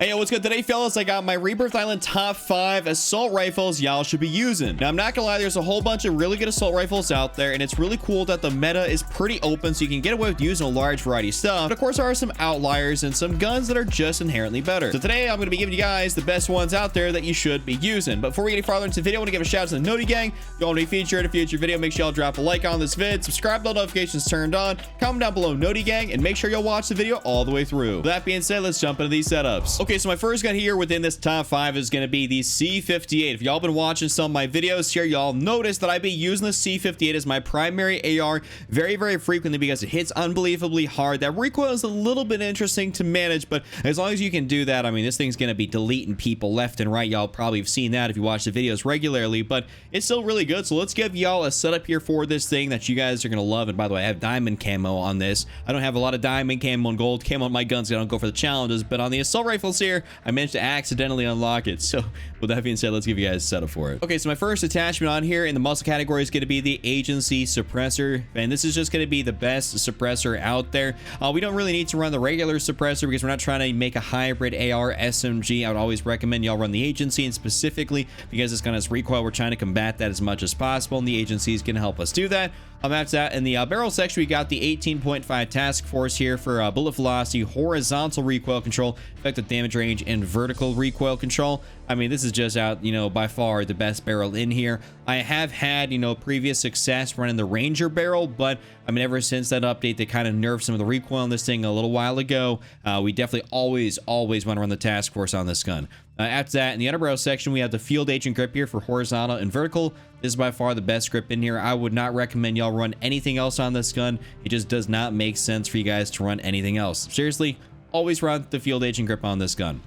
Hey, what's good today, fellas? I got my Rebirth Island top 5 assault rifles y'all should be using. Now, I'm not gonna lie, there's a whole bunch of really good assault rifles out there, and it's really cool that the meta is pretty open, so you can get away with using a large variety of stuff. But of course, there are some outliers and some guns that are just inherently better. So today, I'm gonna be giving you guys the best ones out there that you should be using. But before we get any farther into the video, I wanna give a shout out to the Noti Gang. If you want to be featured in a future video, make sure y'all drop a like on this vid, subscribe, bell notifications turned on, comment down below Noti Gang, and make sure y'all watch the video all the way through. With that being said, let's jump into these setups. Okay, so my first gun here within this top 5 is going to be the C58. If y'all been watching some of my videos here, y'all notice that I be using the C58 as my primary AR very frequently because it hits unbelievably hard. That recoil is a little bit interesting to manage, but as long as you can do that, I mean, this thing's going to be deleting people left and right. Y'all probably have seen that if you watch the videos regularly, but it's still really good. So let's give y'all a setup here for this thing that you guys are going to love. And by the way, I have diamond camo on this. I don't have a lot of diamond camo and gold camo on my guns. I don't go for the challenges, but on the assault rifles here, I managed to accidentally unlock it. So with that being said, let's give you guys a setup for it. Okay, so my first attachment on here in the muscle category is going to be the agency suppressor, and this is just going to be the best suppressor out there. We don't really need to run the regular suppressor because we're not trying to make a hybrid AR SMG. I would always recommend y'all run the agency, and specifically because it's got its recoil, we're trying to combat that as much as possible, and the agency is going to help us do that. After that, in the barrel section, we got the 18.5 task force here for bullet velocity, horizontal recoil control, effective damage range, and vertical recoil control. I mean, this is just out, you know, by far the best barrel in here. I have had, you know, previous success running the Ranger barrel, but I mean, ever since that update, they kind of nerfed some of the recoil on this thing a little while ago. We definitely always want to run the task force on this gun. After that, in the underbarrel section, we have the field agent grip here for horizontal and vertical. This is by far the best grip in here. I would not recommend y'all run anything else on this gun. It just does not make sense for you guys to run anything else. Seriously, always run the field agent grip on this gun.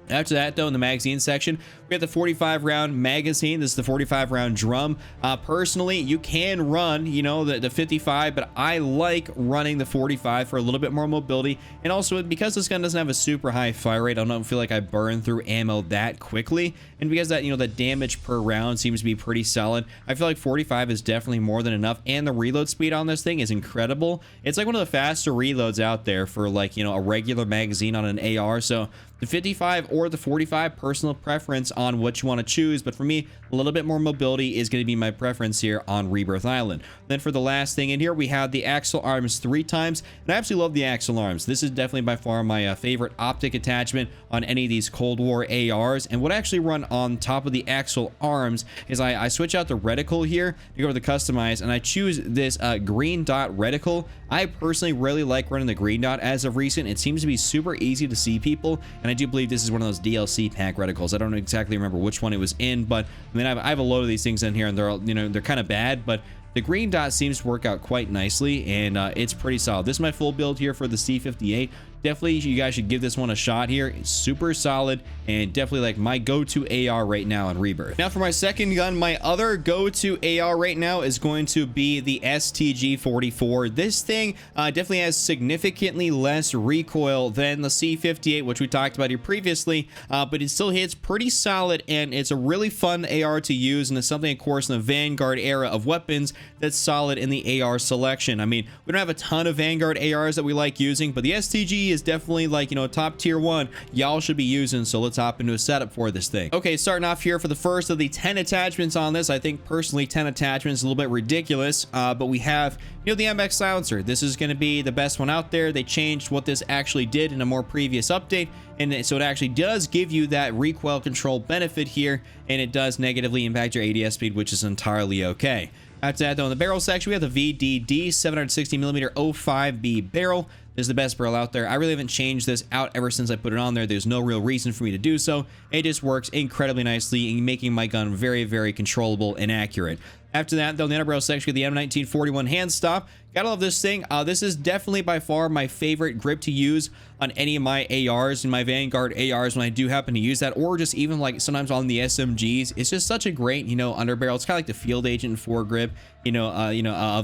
After that, though, in the magazine section, we have the 45 round magazine. This is the 45 round drum. Personally, you can run, you know, the 55, but I like running the 45 for a little bit more mobility. And also, because this gun doesn't have a super high fire rate, I don't feel like I burn through ammo that quickly. And because that, you know, the damage per round seems to be pretty solid, I feel like 45 is definitely more than enough. And the reload speed on this thing is incredible. It's like one of the faster reloads out there for, like, you know, a regular magazine on an AR. So the 55 or the 45, personal preference on what you want to choose, but for me, a little bit more mobility is going to be my preference here on Rebirth Island. Then for the last thing in here, we have the axle arms 3 times, and I absolutely love the axle arms. This is definitely by far my favorite optic attachment on any of these Cold War ARs, and what I actually run on top of the axle arms is I switch out the reticle here to go to the customize, and I choose this green dot reticle. I personally really like running the green dot as of recent. It seems to be super easy to see people, and I do believe this is one of those DLC pack reticles. I don't exactly remember which one it was in, but I mean, I have a load of these things in here, and they're all, you know, they're kind of bad, but the green dot seems to work out quite nicely, and it's pretty solid. This is my full build here for the C58. Definitely, you guys should give this one a shot here. It's super solid and definitely like my go-to AR right now in Rebirth. Now for my second gun, my other go-to AR right now is going to be the STG-44. This thing definitely has significantly less recoil than the C58, which we talked about here previously, but it still hits pretty solid, and it's a really fun AR to use, and it's something, of course, in the Vanguard era of weapons that's solid in the AR selection. I mean, we don't have a ton of Vanguard ARs that we like using, but the STG is definitely, like, you know, top tier one y'all should be using. So let's hop into a setup for this thing. Okay, starting off here for the first of the 10 attachments on this. I think personally 10 attachments is a little bit ridiculous, but we have, you know, the MX silencer. This is going to be the best one out there. They changed what this actually did in a more previous update, and so it actually does give you that recoil control benefit here, and it does negatively impact your ADS speed, which is entirely okay. After that, though, in the barrel section, we have the VDD 760mm 05B barrel. This is the best barrel out there. I really haven't changed this out ever since I put it on there. There's no real reason for me to do so. It just works incredibly nicely in making my gun very controllable and accurate. After that, though, in the underbarrel section, we have the M1941 hand stop. Gotta love this thing. This is definitely by far my favorite grip to use on any of my ARs and my Vanguard ARs when I do happen to use that, or just even like sometimes on the SMGs. It's just such a great, you know, underbarrel. It's kind of like the Field Agent 4 grip, of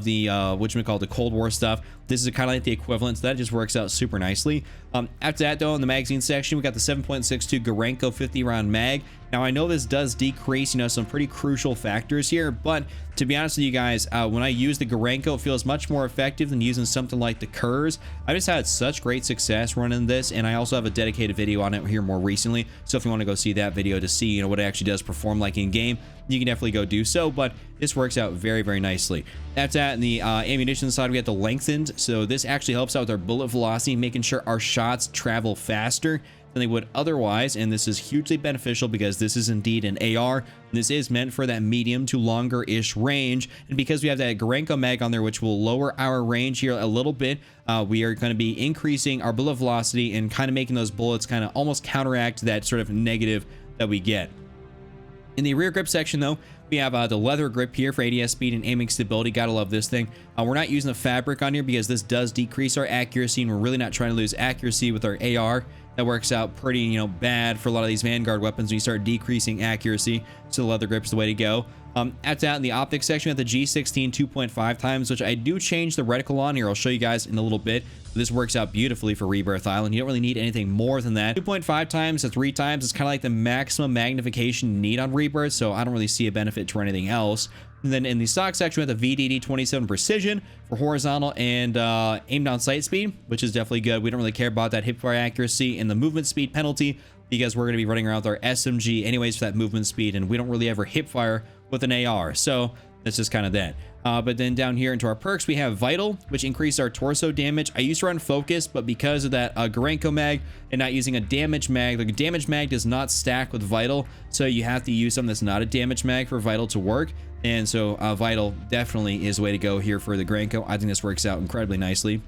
the whatchamacallit, the Cold War stuff. This is kind of like the equivalent to that. It just works out super nicely. After that, though, in the magazine section, we got the 7.62 Gorenko 50 round mag. Now, I know this does decrease, you know, some pretty crucial factors here, but to be honest with you guys, when I use the Gorenko, it feels much more effective than using something like the Kurz. I just had such great success running this, and I also have a dedicated video on it here more recently. So if you want to go see that video to see, you know, what it actually does perform like in game, you can definitely go do so, but this works out very, very nicely. That's at in the ammunition side, we have the lengthened. So this actually helps out with our bullet velocity, making sure our shots travel faster than they would otherwise, and this is hugely beneficial because this is indeed an AR. This is meant for that medium to longer-ish range, and because we have that Gorenko mag on there, which will lower our range here a little bit, we are going to be increasing our bullet velocity and kind of making those bullets kind of almost counteract that sort of negative that we get. In the rear grip section, though, we have the leather grip here for ADS speed and aiming stability. Gotta love this thing. We're not using the fabric on here because this does decrease our accuracy, and we're really not trying to lose accuracy with our AR. That works out pretty, you know, bad for a lot of these Vanguard weapons when you start decreasing accuracy. So the leather grip's the way to go. At that in the optics section, we have the G16 2.5 times, which I do change the reticle on here. I'll show you guys in a little bit. This works out beautifully for Rebirth Island. You don't really need anything more than that. 2.5 times to 3 times is kind of like the maximum magnification you need on Rebirth, so I don't really see a benefit to anything else. And then in the stock section, we have the VDD 27 precision for horizontal and aim down sight speed, which is definitely good. We don't really care about that hipfire accuracy and the movement speed penalty because we're going to be running around with our SMG anyways for that movement speed, and we don't really ever hipfire with an AR. So that's just kind of that. But then down here into our perks, we have Vital, which increases our torso damage. I used to run Focus, but because of that Gorenko mag and not using a damage mag, the damage mag does not stack with Vital, so you have to use something that's not a damage mag for Vital to work. And so Vital definitely is the way to go here for the Gorenko. I think this works out incredibly nicely.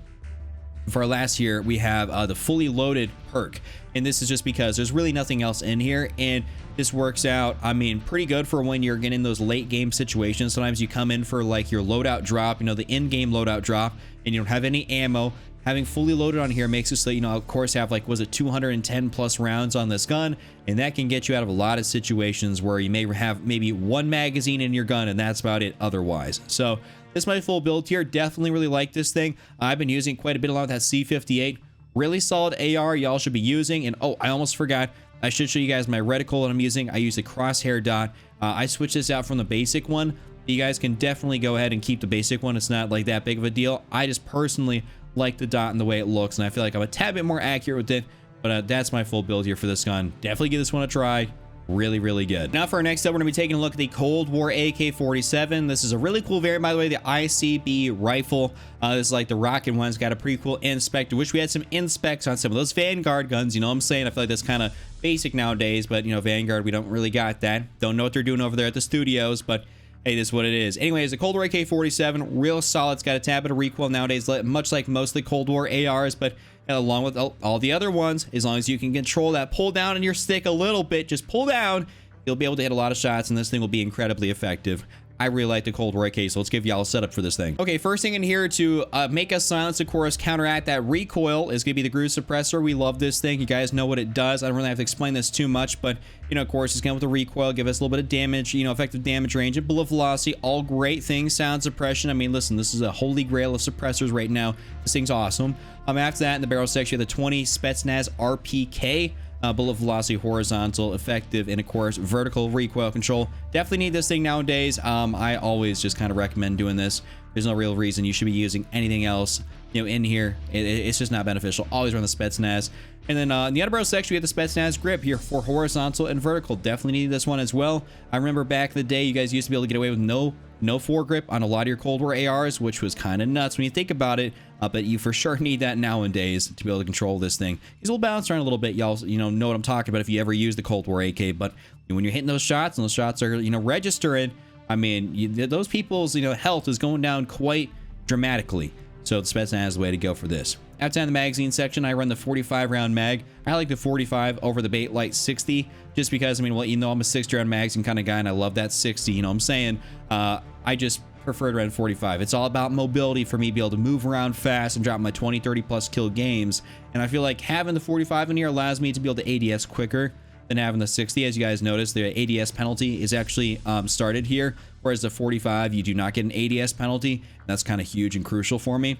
For our last here, we have the fully loaded perk, and this is just because there's really nothing else in here, and this works out, I mean, pretty good for when you're getting those late game situations. Sometimes you come in for like your loadout drop, you know, the in-game loadout drop, and you don't have any ammo. Having fully loaded on here makes it so, you know, of course, have like, was it 210 plus rounds on this gun, and that can get you out of a lot of situations where you may have maybe one magazine in your gun, and that's about it otherwise. So this is my full build here. Definitely really like this thing. I've been using quite a bit along with that C58. Really solid AR y'all should be using. And oh, I almost forgot, I should show you guys my reticle that I'm using. I use a crosshair dot. I switched this out from the basic one. You guys can definitely go ahead and keep the basic one. It's not like that big of a deal. I just personally like the dot and the way it looks, and I feel like I'm a tad bit more accurate with it. But that's my full build here for this gun. Definitely give this one a try. Really, really good. Now for our next up, we're going to be taking a look at the Cold War AK-47. This is a really cool variant, by the way, the ICB rifle. This is like the rocket one. It's got a pretty cool inspector. Wish we had some inspects on some of those Vanguard guns. You know what I'm saying? I feel like that's kind of basic nowadays, but, you know, Vanguard, we don't really got that. Don't know what they're doing over there at the studios, but hey, this is what it is. Anyways, the Cold War AK-47, real solid. It's got a tad bit of recoil nowadays, much like most of the Cold War ARs, but along with all the other ones, as long as you can control that pull down in your stick a little bit, just pull down, you'll be able to hit a lot of shots, and this thing will be incredibly effective. I really like the Cold War AK, so let's give y'all a setup for this thing. Okay, first thing in here to make us silence, of course, counteract that recoil is going to be the Groove Suppressor. We love this thing. You guys know what it does. I don't really have to explain this too much, but, you know, of course, it's going with the recoil, give us a little bit of damage, you know, effective damage range and bullet velocity, all great things. Sound suppression. I mean, listen, this is a holy grail of suppressors right now. This thing's awesome. After that, in the barrel section, you have the 20 Spetsnaz RPK. Bullet velocity, horizontal, effective, and of course vertical recoil control. Definitely need this thing nowadays. I always just kind of recommend doing this. There's no real reason you should be using anything else, you know, in here. It's just not beneficial. Always run the Spetsnaz. And then in the underbarrel section, we have the Spetsnaz grip here for horizontal and vertical. Definitely need this one as well. I remember back in the day, you guys used to be able to get away with no foregrip on a lot of your Cold War ARs, which was kind of nuts when you think about it. But you for sure need that nowadays to be able to control this thing. These will bounce around a little bit. Y'all, you know what I'm talking about if you ever use the Cold War AK. But when you're hitting those shots and those shots are, you know, registering, I mean, those people's, you know, health is going down quite dramatically. So the Spetsnaz is the way to go for this. Outside the magazine section, I run the 45 round mag. I like the 45 over the Bakelite 60 just because, I mean, well, you know, I'm a 60 round magazine kind of guy, and I love that 60, you know what I'm saying? I just prefer to run 45. It's all about mobility for me, be able to move around fast and drop my 20, 30 plus kill games. And I feel like having the 45 in here allows me to be able to ADS quicker than having the 60. As you guys notice, the ADS penalty is actually started here, whereas the 45, you do not get an ADS penalty. That's kind of huge and crucial for me.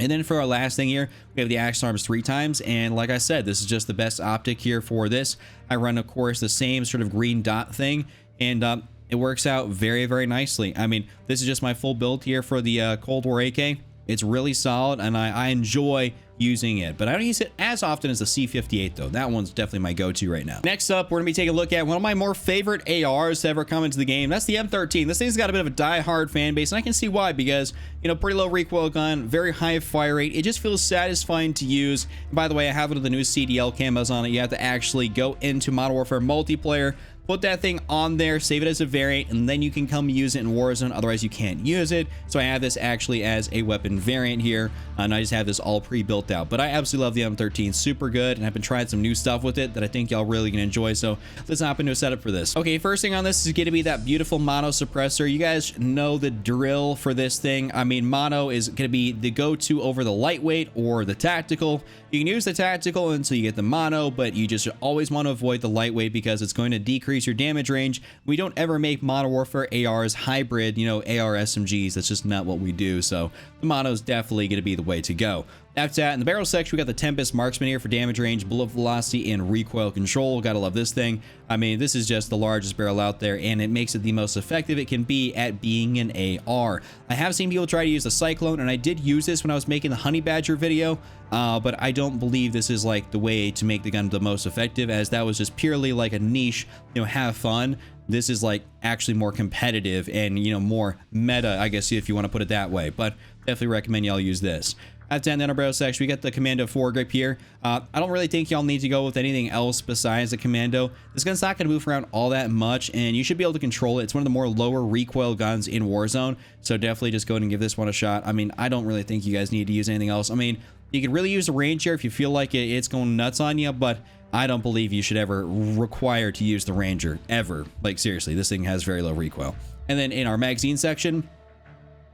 And then for our last thing here, we have the action arms 3 times. And like I said, this is just the best optic here for this. I run, of course, the same sort of green dot thing. And it works out very, very nicely. I mean, this is just my full build here for the Cold War AK. It's really solid, and I enjoy using it, but I don't use it as often as the C58 though. That one's definitely my go-to right now. Next up, we're gonna be taking a look at one of my more favorite ARs to ever come into the game. That's the M13. This thing's got a bit of a die-hard fan base, and I can see why, because, you know, pretty low recoil gun, very high fire rate. It just feels satisfying to use. And by the way, I have one of the new CDL camos on it. You have to actually go into Modern Warfare multiplayer, put that thing on there, save it as a variant, and then you can come use it in Warzone. Otherwise, you can't use it. So I have this actually as a weapon variant here, and I just have this all pre-built out. But I absolutely love the M13. Super good, and I've been trying some new stuff with it that I think y'all really gonna enjoy. So let's hop into a setup for this. Okay, first thing on this is gonna be that beautiful mono suppressor. You guys know the drill for this thing. I mean, mono is gonna be the go-to over the lightweight or the tactical. You can use the tactical until you get the mono, but you just always want to avoid the lightweight because it's going to decrease your damage range. We don't ever make Modern Warfare ARs hybrid, you know, AR SMGs. That's just not what we do. So the mono is definitely going to be the way to go. After that, in the barrel section, we got the Tempest Marksman here for damage range, bullet velocity, and recoil control. Gotta love this thing. I mean, this is just the largest barrel out there, and it makes it the most effective it can be at being an AR. I have seen people try to use the Cyclone, and I did use this when I was making the Honey Badger video, but I don't believe this is like the way to make the gun the most effective, as that was just purely like a niche, you know, have fun. This is like actually more competitive and, you know, more meta, I guess, if you want to put it that way, but definitely recommend y'all use this. At the end of our barrel section, we got the Commando foregrip here. I don't really think y'all need to go with anything else besides the Commando. This gun's not going to move around all that much, and you should be able to control it. It's one of the more lower recoil guns in Warzone, so definitely just go ahead and give this one a shot. I mean, I don't really think you guys need to use anything else. I mean, you can really use the Ranger if you feel like it's going nuts on you, but I don't believe you should ever require to use the Ranger, ever. Like, seriously, this thing has very low recoil. And then in our magazine section,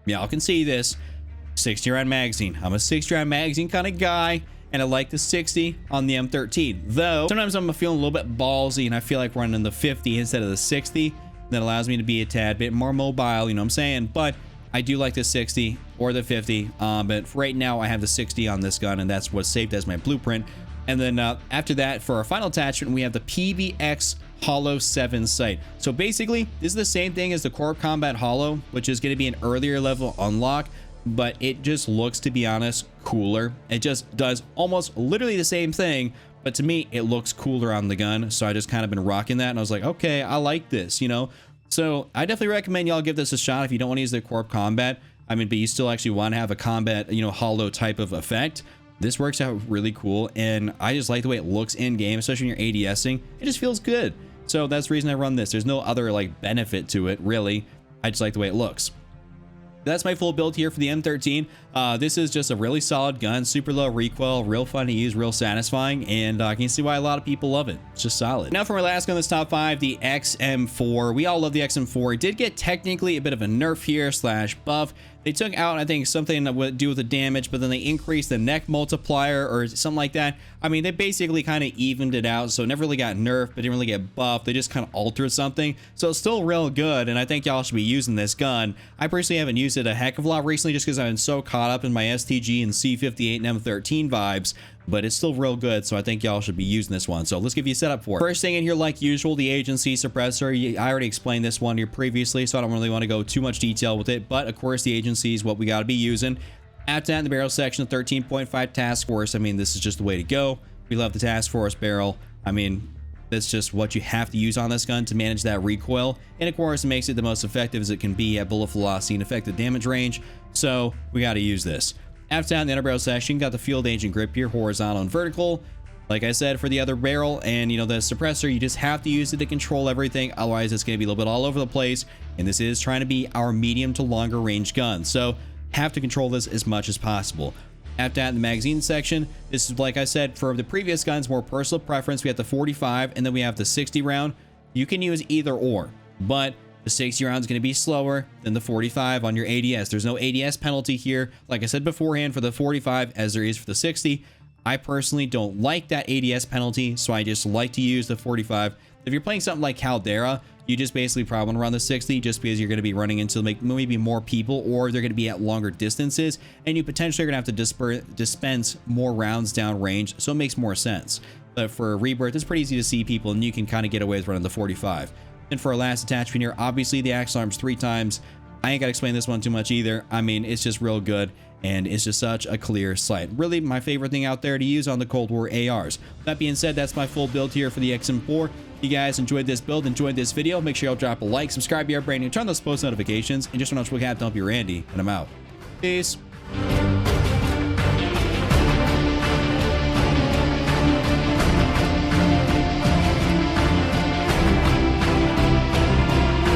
y'all can see this. 60 round magazine. I'm a 60 round magazine kind of guy, and I like the 60 on the M13. Though sometimes I'm feeling a little bit ballsy and I feel like running the 50 instead of the 60. That allows me to be a tad bit more mobile, you know what I'm saying? But I do like the 60 or the 50. But for right now, I have the 60 on this gun, and that's what's saved as my blueprint. And then after that, for our final attachment, we have the PBX Holo 7 sight. So basically, this is the same thing as the Corp Combat Holo, which is going to be an earlier level unlock, but it just looks, to be honest, cooler. It just does almost literally the same thing, but to me, it looks cooler on the gun. So I just kind of been rocking that, and I was like, okay, I like this, you know? So I definitely recommend y'all give this a shot if you don't want to use the Corp Combat. I mean, but you still actually want to have a combat, you know, holo type of effect. This works out really cool, and I just like the way it looks in game, especially when you're ADSing. It just feels good. So that's the reason I run this. There's no other like benefit to it, really. I just like the way it looks. That's my full build here for the M13. This is just a really solid gun, super low recoil, real fun to use, real satisfying, and I can see why a lot of people love it. It's just solid. Now for my last gun in this top 5, the XM4. We all love the XM4. It did get technically a bit of a nerf here / buff. They took out, I think, something that would do with the damage, but then they increased the neck multiplier or something like that. I mean, they basically kind of evened it out, so it never really got nerfed, but didn't really get buffed. They just kind of altered something. So it's still real good, and I think y'all should be using this gun. I personally haven't used it a heck of a lot recently just because I've been so caught up in my STG and C58 and M13 vibes, but it's still real good, so I think y'all should be using this one. So let's give you a setup for it. First thing in here, like usual, the agency suppressor. I already explained this one here previously, so I don't really want to go too much detail with it, but of course the agency is what we got to be using. After that, in the barrel section, 13.5 task force. I mean, this is just the way to go. We love the task force barrel. I mean, that's just what you have to use on this gun to manage that recoil, and of course it makes it the most effective as it can be at bullet velocity and effective damage range, so we got to use this. After that, in the underbarrel section, got the field agent grip here, horizontal and vertical. Like I said, for the other barrel and, you know, the suppressor, you just have to use it to control everything. Otherwise, it's going to be a little bit all over the place. And this is trying to be our medium to longer range gun. So have to control this as much as possible. After that, in the magazine section, this is, like I said, for the previous guns, more personal preference. We have the 45 and then we have the 60 round. You can use either or, but the 60 round is going to be slower than the 45 on your ADS. There's no ADS penalty here, like I said beforehand, for the 45 as there is for the 60. I personally don't like that ADS penalty, so I just like to use the 45. If you're playing something like Caldera, you just basically probably want to run the 60 just because you're going to be running into maybe more people, or they're going to be at longer distances, and you potentially are going to have to dispense more rounds down range, so it makes more sense. But for Rebirth, it's pretty easy to see people, and you can kind of get away with running the 45. And for our last attachment here, obviously the Axe Arms 3 times. I ain't got to explain this one too much either. I mean, it's just real good, and it's just such a clear sight. Really, my favorite thing out there to use on the Cold War ARs. That being said, that's my full build here for the XM4. If you guys enjoyed this build, enjoyed this video, make sure y'all drop a like, subscribe if you're brand new, turn those post notifications, and just want to know what we have to help you, Randy, and I'm out. Peace.